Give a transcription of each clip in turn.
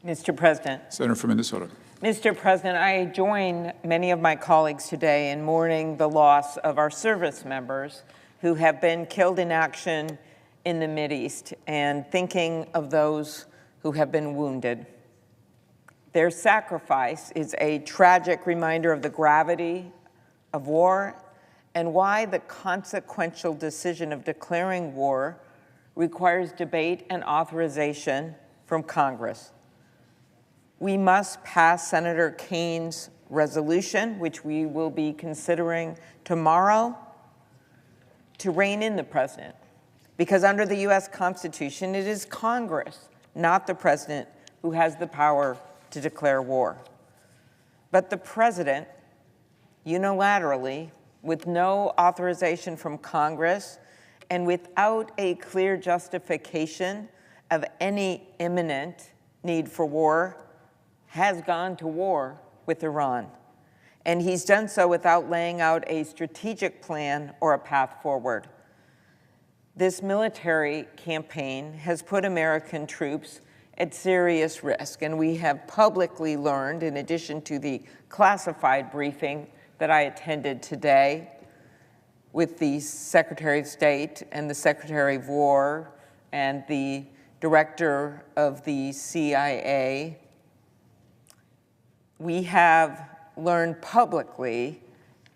Mr. President. Senator from Minnesota. Mr. President, I join many of my colleagues today in mourning the loss of our service members who have been killed in action in the Mideast and thinking of those who have been wounded. Their sacrifice is a tragic reminder of the gravity of war and why the consequential decision of declaring war requires debate and authorization from Congress. We must pass Senator Kane's resolution, which we will be considering tomorrow, to rein in the president. Because under the U.S. Constitution, it is Congress, not the president, who has the power to declare war. But the president, unilaterally, with no authorization from Congress and without a clear justification of any imminent need for war, has gone to war with Iran. And he's done so without laying out a strategic plan or a path forward. This military campaign has put American troops at serious risk, and we have publicly learned, in addition to the classified briefing that I attended today with the Secretary of State and the Secretary of War and the Director of the CIA, we have learned publicly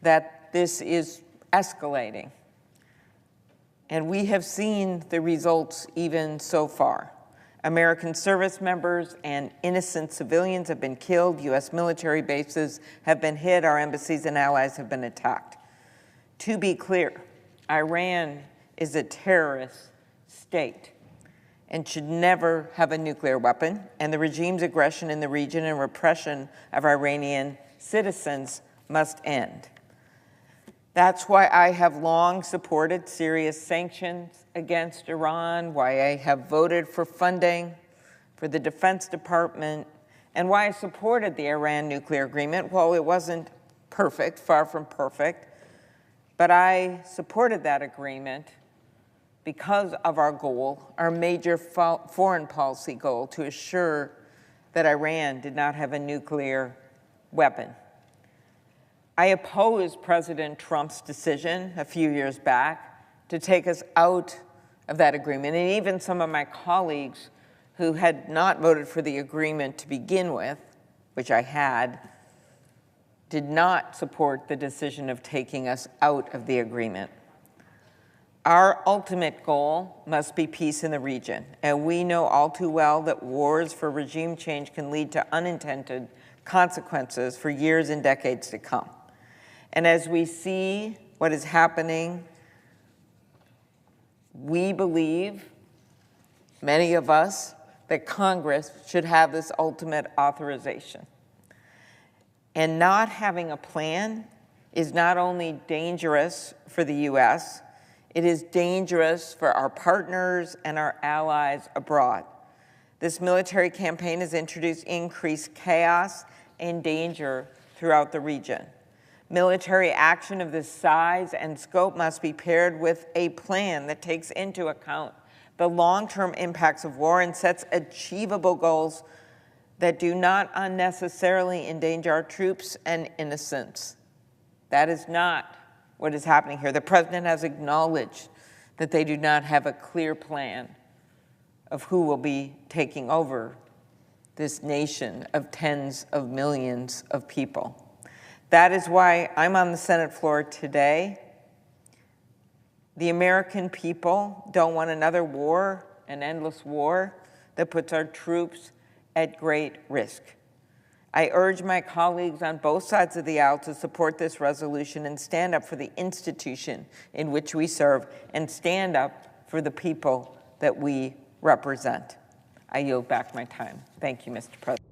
that this is escalating. And we have seen the results even so far. American service members and innocent civilians have been killed. U.S. military bases have been hit. Our embassies and allies have been attacked. To be clear, Iran is a terrorist state and should never have a nuclear weapon, and the regime's aggression in the region and repression of Iranian citizens must end. That's why I have long supported serious sanctions against Iran, why I have voted for funding for the Defense Department, and why I supported the Iran nuclear agreement. While it wasn't perfect, far from perfect, but I supported that agreement because of our goal, our major foreign policy goal, to assure that Iran did not have a nuclear weapon. I opposed President Trump's decision a few years back to take us out of that agreement, and even some of my colleagues who had not voted for the agreement to begin with, which I had, did not support the decision of taking us out of the agreement. Our ultimate goal must be peace in the region, and we know all too well that wars for regime change can lead to unintended consequences for years and decades to come. And as we see what is happening, we believe, many of us, that Congress should have this ultimate authorization. And not having a plan is not only dangerous for the U.S., it is dangerous for our partners and our allies abroad. This military campaign has introduced increased chaos and danger throughout the region. Military action of this size and scope must be paired with a plan that takes into account the long-term impacts of war and sets achievable goals that do not unnecessarily endanger our troops and innocents. That is not what is happening here. The president has acknowledged that they do not have a clear plan of who will be taking over this nation of tens of millions of people. That is why I'm on the Senate floor today. The American people don't want another war, an endless war that puts our troops at great risk. I urge my colleagues on both sides of the aisle to support this resolution and stand up for the institution in which we serve and stand up for the people that we represent. I yield back my time. Thank you, Mr. President.